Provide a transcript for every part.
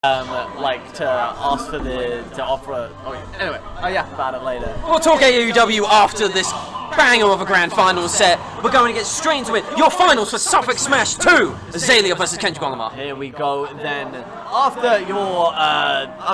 like to ask for to offer. Anyway, about it later. We'll talk AEW after this banger of a grand final set. We're going to get straight into it. Your finals for Suffolk Smash 2, Azalea versus Kendrick Olimar. Here we go then. After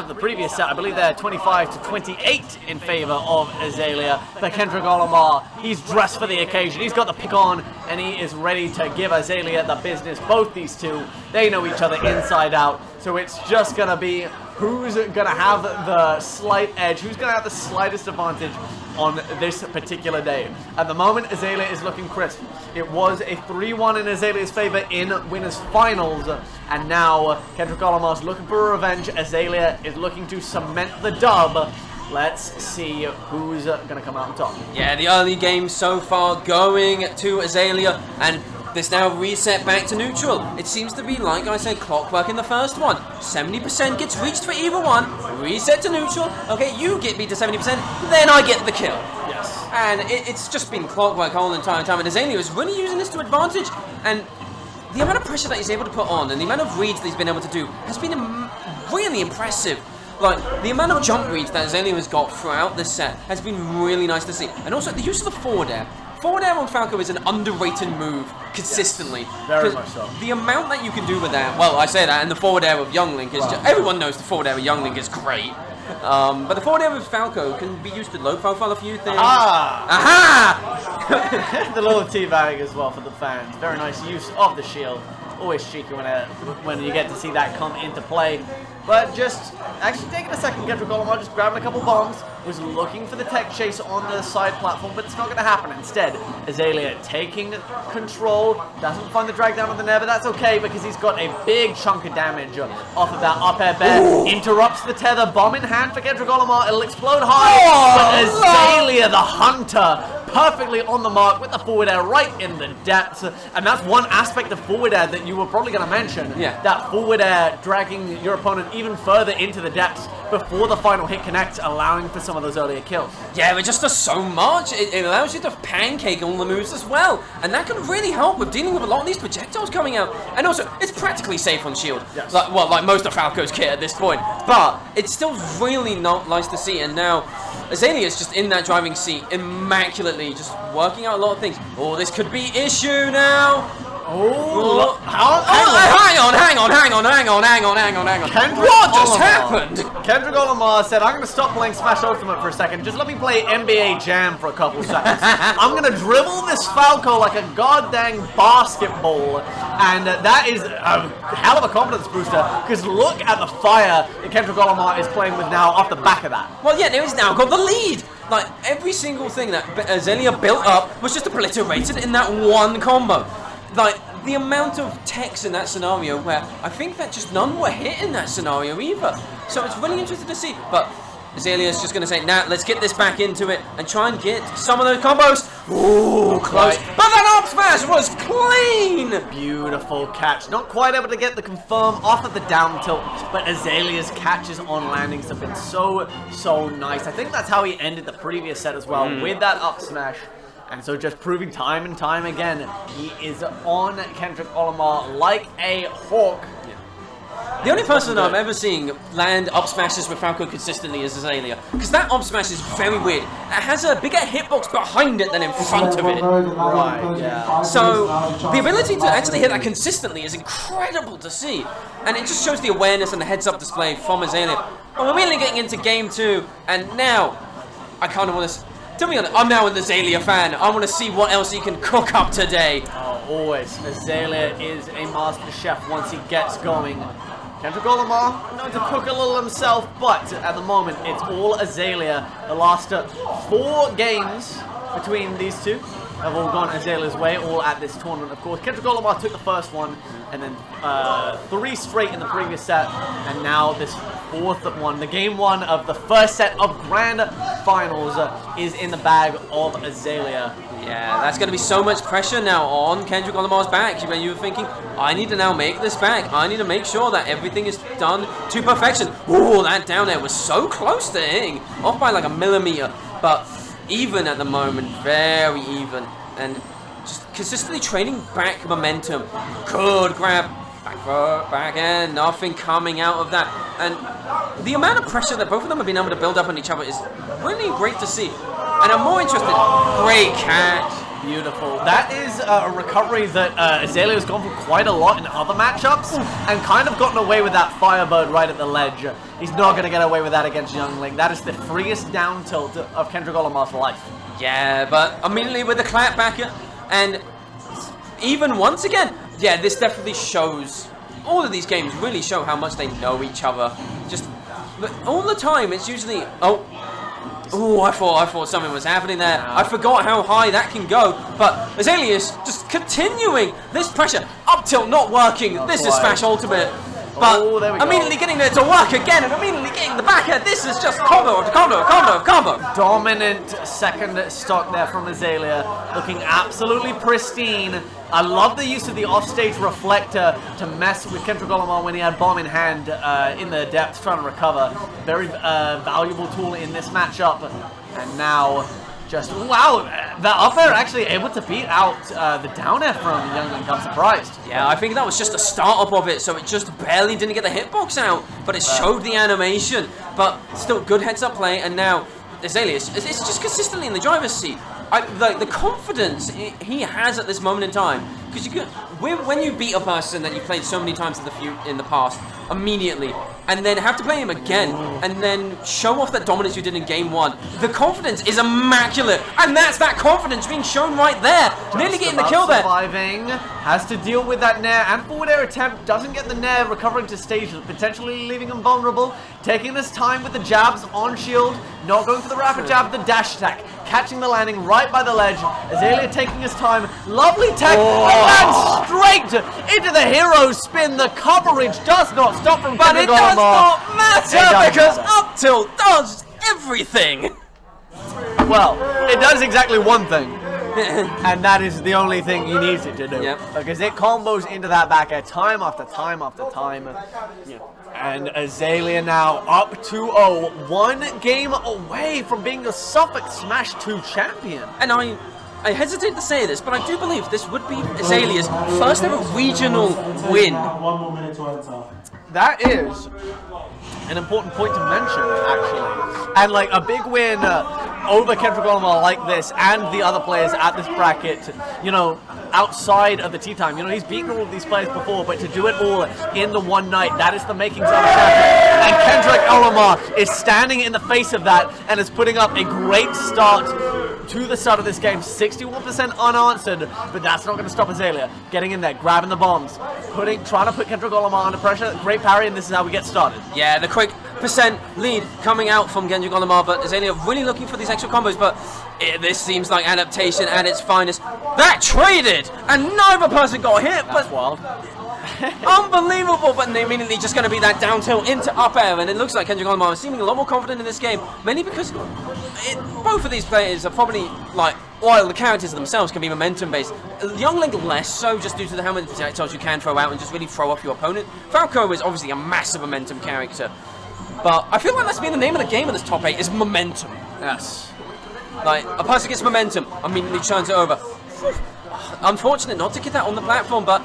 the previous set, I believe they're 25 to 28 in favor of Azalea. For Kendrick Olimar, he's dressed for the occasion. He's got the pick on, and he is ready to give Azalea the business. Both these two, they know each other inside out. So it's just going to be who's going to have the slight edge, who's going to have the slightest advantage on this particular day. At the moment, Azalea is looking crisp. It was a 3-1 in Azalea's favor in winners finals, and now Kendrick Olimar's looking for revenge. Azalea is looking to cement the dub. Let's see who's going to come out on top. Yeah, the early game so far going to Azalea, and this now reset back to neutral. It seems to be, like I said, clockwork in the first one. 70% gets reached for either one, reset to neutral. Okay, you get beat to 70%, then I get the kill. Yes. And it's just been clockwork all the entire time, and Azalea is really using this to advantage, and the amount of pressure that he's able to put on and the amount of reads that he's been able to do has been really impressive. Like, the amount of jump reads that Azalea has got throughout this set has been really nice to see. And also, the use of the forward air. Forward air on Falco is an underrated move consistently. Yes, very much so. The amount that you can do with that, well, I say that, and the forward air with Young Link is just, everyone knows the forward air with Young Link is great. But the forward air with Falco can be used to low profile a few things. Aha! The little teabag as well for the fans. Very nice use of the shield. Always cheeky when you get to see that come into play. But just actually taking a second, Kendrick Olimar just grabbing a couple bombs, was looking for the tech chase on the side platform, but it's not going to happen. Instead, Azalea taking control, doesn't find the drag down on the Nair, but that's okay because he's got a big chunk of damage off of that up air bear. Interrupts the tether, bomb in hand for Kendrick Olimar, it'll explode high, but Azalea, the hunter, perfectly on the mark with the forward air right in the depths. And that's one aspect of forward air that you were probably going to mention. Yeah. That forward air dragging your opponent even further into the depths before the final hit connects, allowing for some of those earlier kills. Yeah, it just does so much. It allows you to pancake all the moves as well. And that can really help with dealing with a lot of these projectiles coming out. And also, it's practically safe on shield. Yes. Like most of Falco's kit at this point. But it's still really not nice to see. And now, Azalea is just in that driving seat, immaculately, just working out a lot of things. Oh, this could be issue now. Oh, hang on. What just happened? Kendrick Olimar said, I'm going to stop playing Smash Ultimate for a second. Just let me play NBA Jam for a couple seconds. I'm going to dribble this Falco like a goddamn basketball. And that is a hell of a confidence booster, because look at the fire that Kendrick Olimar is playing with now off the back of that. Well, yeah, he's now got the lead. Like, every single thing that Azalea built up was just obliterated in that one combo. Like, the amount of techs in that scenario where I think that just none were hit in that scenario either. So it's really interesting to see. But Azalea's just going to say, nah, let's get this back into it and try and get some of those combos. Ooh, close. Right. But that up smash was clean! Beautiful catch. Not quite able to get the confirm off of the down tilt, but Azalea's catches on landings have been so nice. I think that's how he ended the previous set as well, with that up smash. And so just proving time and time again, he is on Kendrick Olimar like a hawk. Yeah. The only person I've ever seen land up smashes with Falco consistently is Azalea. Because that up smash is very weird. It has a bigger hitbox behind it than in front of it. Right, yeah. So the ability to actually hit that consistently is incredible to see. And it just shows the awareness and the heads-up display from Azalea. But we're really getting into game 2, and now I kind of want to... To be honest, I'm now an Azalea fan. I want to see what else he can cook up today. Oh, always. Azalea is a master chef once he gets going. Kendrick Olimar known to cook a little himself, but at the moment, it's all Azalea. The last 4 games between these two have all gone Azalea's way, all at this tournament, of course. Kendrick Olimar took the first one, and then 3 straight in the previous set, and now this 4th one. The game 1 of the first set of grand finals is in the bag of Azalea. Yeah, that's going to be so much pressure now on Kendrick Olimar's back. When you were thinking, I need to now make this back. I need to make sure that everything is done to perfection. Ooh, that down there was so close to hitting, off by like a millimeter. But even at the moment, very even, and just consistently trading back momentum. Good grab. Back throw, back end, nothing coming out of that. And the amount of pressure that both of them have been able to build up on each other is really great to see. And I'm more interested. Great catch. Beautiful. That is a recovery that Azalea has gone for quite a lot in other matchups and kind of gotten away with that Firebird right at the ledge. He's not going to get away with that against Youngling. That is the freest down tilt of Kendrick Olimar's life. Yeah, but immediately with the clap back, and even once again, yeah, this definitely shows, all of these games really show how much they know each other. Just all the time, it's usually, oh, I thought something was happening there. I forgot how high that can go. But Azalea is just continuing this pressure. Up tilt not working. This is Smash Ultimate. But immediately getting there to work again and immediately getting the back end. This is just combo after combo after combo. Dominant second stock there from Azalea. Looking absolutely pristine. I love the use of the offstage reflector to mess with Kendrick Olimar when he had bomb in hand in the depths trying to recover. Very valuable tool in this matchup. And now just, wow, the up air actually able to beat out the down air from Youngling. I'm surprised. Yeah, I think that was just the startup of it, so it just barely didn't get the hitbox out, but it showed the animation. But still, good heads-up play, and now Azalea is just consistently in the driver's seat. The confidence he has at this moment in time, because you can, when you beat a person that you played so many times in the past, immediately, and then have to play him again, and then show off that dominance you did in game one, the confidence is immaculate, and that's that confidence being shown right there, nearly getting the kill there. Surviving, has to deal with that nair and forward air attempt, doesn't get the nair, recovering to stage, potentially leaving him vulnerable, taking his time with the jabs on shield, not going for the rapid jab, the dash attack, catching the landing right by the ledge. Azalea taking his time, lovely tech, lands straight into the hero spin. The coverage does not stop from But it does not matter because up tilt does everything. Well, it does exactly one thing. And that is the only thing he needs it to do. Yep. Because it combos into that back air time after time after time. And Azalea now up 2-0, 1 game away from being the Suffolk Smash 2 champion. And I hesitate to say this, but I do believe this would be Azalea's first ever regional win. 1 more minute to enter. That is an important point to mention, actually. And like a big win over Kendrick Olimar like this and the other players at this bracket, you know, outside of the tea time. You know, he's beaten all of these players before, but to do it all in the one night, that is the makings of a champion. And Kendrick Olimar is standing in the face of that and is putting up a great start to the start of this game. 61% unanswered, but that's not going to stop Azalea. Getting in there, grabbing the bombs, trying to put Kendrick Olimar under pressure. Great parry, and this is how we get started. Yeah, the quick percent lead coming out from Kendrick Olimar, but Azalea really looking for these extra combos, but this seems like adaptation at its finest. That traded, and neither person got hit. That's but wild. Unbelievable, but immediately just going to be that down tilt into up air, and it looks like Kendrick Olimar is seeming a lot more confident in this game, mainly because both of these players are probably, like, while the characters themselves can be momentum based, Youngling less so, just due to how many projectiles you can throw out and just really throw off your opponent. Falco is obviously a massive momentum character, but I feel like that's been the name of the game in this top 8 is momentum. Yes. Like, a person gets momentum, immediately turns it over. Unfortunate not to get that on the platform, but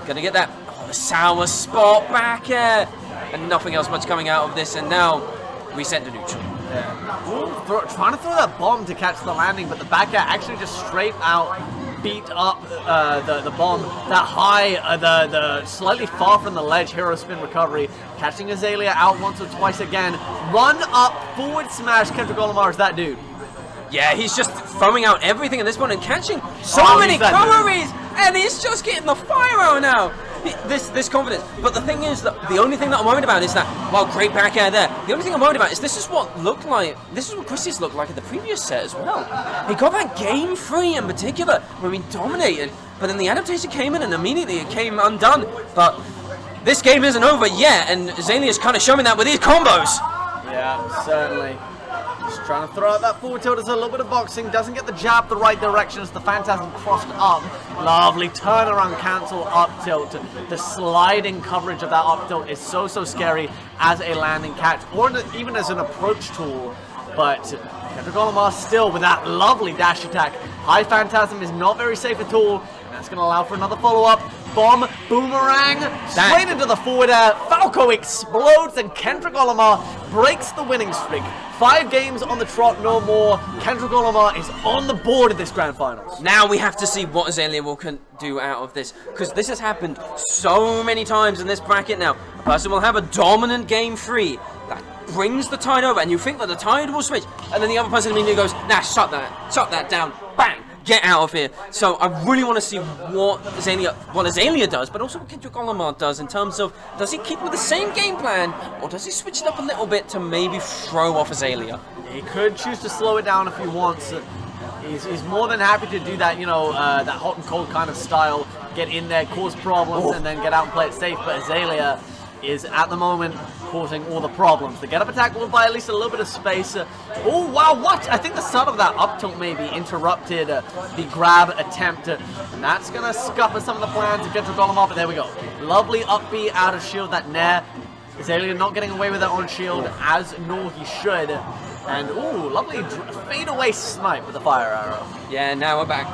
gonna get that. The sour spot back air, and nothing else much coming out of this, and now reset to neutral. Yeah. Trying to throw that bomb to catch the landing, but the back air actually just straight out beat up the bomb. That high, the slightly far from the ledge hero spin recovery, catching Azalea out once or twice again. Run up, forward smash. Kendrick Olimar is that dude. Yeah, he's just throwing out everything at this point and catching so many recoveries, and he's just getting the fire out now. This confidence. But the thing is that the only thing that I'm worried about is that, while great back air there, the only thing I'm worried about is this is what Chrissy's looked like in the previous set as well. He got that game 3 in particular, where he dominated, but then the adaptation came in and immediately it came undone. But this game isn't over yet, and Azalea's kind of showing that with these combos. Yeah, certainly. Just trying to throw out that forward tilt as a little bit of boxing. Doesn't get the jab the right direction as the Phantasm crossed up. Lovely turnaround cancel up tilt. The sliding coverage of that up tilt is so scary as a landing catch, or even as an approach tool. But Kendrick Olimar still with that lovely dash attack. High Phantasm is not very safe at all. And that's going to allow for another follow-up. bomb, boomerang, straight into the forward air. Falco explodes, and Kendrick Olimar breaks the winning streak. 5 games on the trot, no more. Kendrick Olimar is on the board at this Grand Finals. Now we have to see what Azalea can do out of this, because this has happened so many times in this bracket now. A person will have a dominant game 3 that brings the tide over, and you think that the tide will switch, and then the other person immediately goes, nah, shut that down, bang, get out of here. So I really want to see what Azalea does, but also what Kendrick Olimar does in terms of, does he keep with the same game plan, or does he switch it up a little bit to maybe throw off Azalea? He could choose to slow it down if he wants. He's more than happy to do that, that hot and cold kind of style. Get in there, cause problems, and then get out and play it safe. But Azalea is, at the moment, causing all the problems. The get-up attack will buy at least a little bit of space. Oh, wow, what? I think the start of that up tilt maybe interrupted the grab attempt. And that's going to scupper some of the plans of Kendrick Olimar, but there we go. Lovely up B out of shield, that nair. Azalea not getting away with it on shield, as nor he should. And, ooh, lovely fade-away snipe with the fire arrow. Yeah, now we're back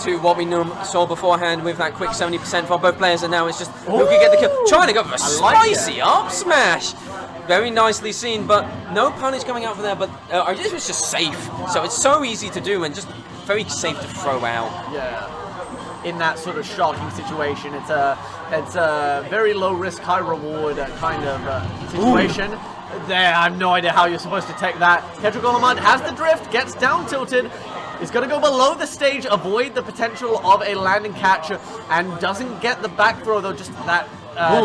to what we saw beforehand with that quick 70% for both players, and now it's just who can get the kill. Trying to go for a spicy up smash. Very nicely seen, but no punish coming out from there, but this was just safe. So it's so easy to do and just very safe to throw out. Yeah. In that sort of shocking situation, it's a very low risk, high reward kind of situation. Ooh. There, I have no idea how you're supposed to take that. Kendrick Olimar has the drift, gets down tilted, is going to go below the stage, avoid the potential of a landing catch, and doesn't get the back throw though, just that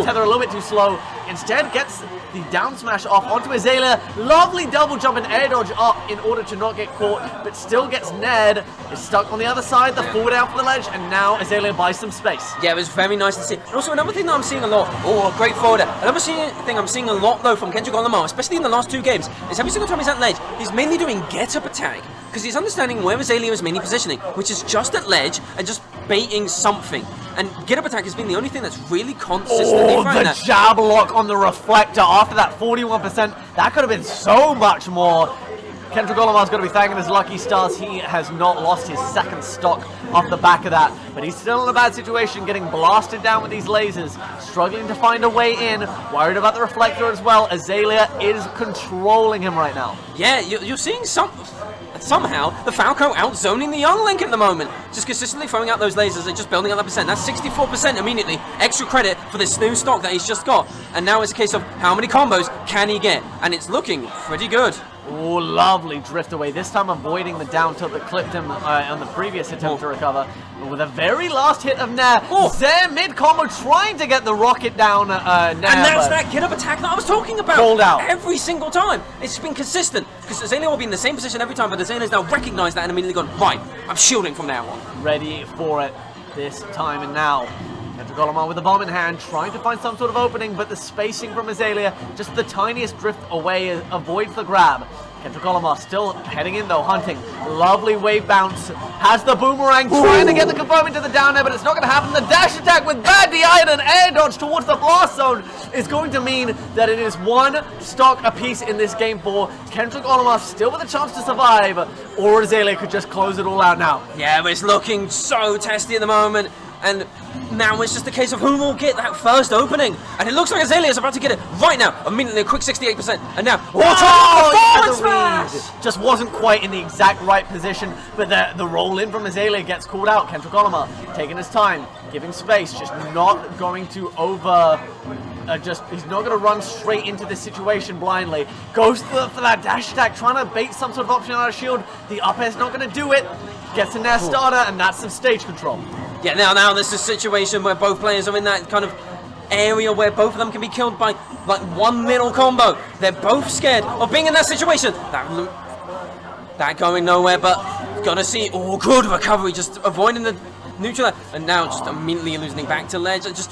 tether a little bit too slow. Instead gets the down smash off onto Azalea. Lovely double jump and air dodge up in order to not get caught, but still gets Ned. Is stuck on the other side, the forward out for the ledge, and now Azalea buys some space. Yeah, it was very nice to see. And also another thing that I'm seeing a lot, great forward air. Another thing I'm seeing a lot though from Kendrick Olimar, especially in the last 2 games, is every single time he's at ledge, he's mainly doing get-up attack, because he's understanding where Azalea is mainly positioning, which is just at ledge and just baiting something. And get-up attack has been the only thing that's really consistently the jab lock on the reflector after that 41%. That could have been so much more. Kendrick Olimar's got to be thanking his lucky stars. He has not lost his second stock off the back of that. But he's still in a bad situation, getting blasted down with these lasers. Struggling to find a way in. Worried about the reflector as well. Azalea is controlling him right now. Yeah, you're seeing somehow the Falco outzoning the Young Link at the moment. Just consistently throwing out those lasers and just building up that percent. That's 64% immediately. Extra credit for this new stock that he's just got. And now it's a case of how many combos can he get? And it's looking pretty good. Oh, lovely drift away. This time avoiding the down tilt that clipped him on the previous attempt to recover. But with a very last hit of Nair. There mid-combo trying to get the rocket down Nair. And that's that get-up attack that I was talking about. Called out. Every single time. It's been consistent. Because Azalea will be in the same position every time, but Azalea's now recognized that and immediately gone, right, I'm shielding from now on. Ready for it this time and now. Kendrick Olimar with the bomb in hand, trying to find some sort of opening, but the spacing from Azalea, just the tiniest drift away, avoids the grab. Kendrick Olimar still heading in though, hunting. Lovely wave bounce. Has the boomerang, trying to get the confirm into the down air, but it's not going to happen. The dash attack with bad DI and an air dodge towards the blast zone is going to mean that it is 1 stock apiece in this game 4. Kendrick Olimar still with a chance to survive, or Azalea could just close it all out now. Yeah, but it's looking so testy at the moment. And now it's just a case of who will get that first opening. And it looks like Azalea is about to get it right now. Immediately a quick 68%. And now, just wasn't quite in the exact right position. But the roll in from Azalea gets called out. Kendrick Olimar taking his time, giving space, just not going to he's not going to run straight into this situation blindly. Goes for that dash attack, trying to bait some sort of option out of shield. The up air's not going to do it. Gets in there starter, and that's some stage control. Yeah, now this is a situation where both players are in that kind of area where both of them can be killed by like one middle combo. They're both scared of being in that situation. That going nowhere, but gonna see. Oh, good recovery, just avoiding the neutral, and now just immediately losing back to ledge. And just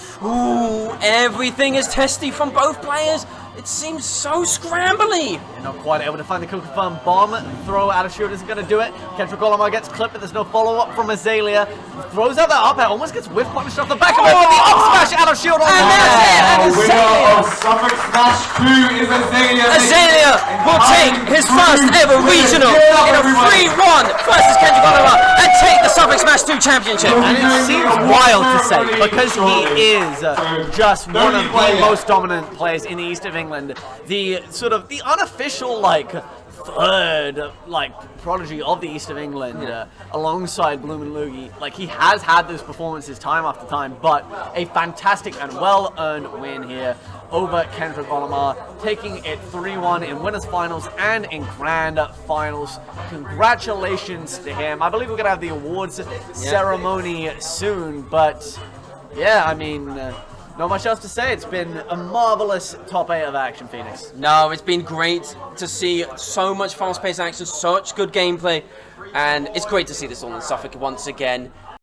everything is testy from both players. It seems so scrambly. You're not quite able to find the confirmed bomb. Throw out of shield isn't going to do it. Kendrick Olimar gets clipped, but there's no follow-up from Azalea. Throws out that up air, almost gets whiff punished off the back of it, but the up smash out of shield on And that's it, and The winner of Suffolk Smash 2 is Azalea. Azalea will take his first ever regional in a 3-1 versus Kendrick Olimar and take the Suffolk Smash 2 championship. And it seems wild to say, because he is just one of the most dominant players in the east of England, the sort of the unofficial third prodigy of the east of England, alongside Bloom and Loogie. He has had those performances time after time, but a fantastic and well-earned win here over Kendrick Olimar, taking it 3-1 in winners finals and in grand finals. Congratulations to him. I believe we're gonna have the awards ceremony soon, but yeah, I mean, not much else to say. It's been a marvelous top 8 of action, Phoenix. No, it's been great to see so much fast-paced action, such good gameplay, and it's great to see this all in Suffolk once again.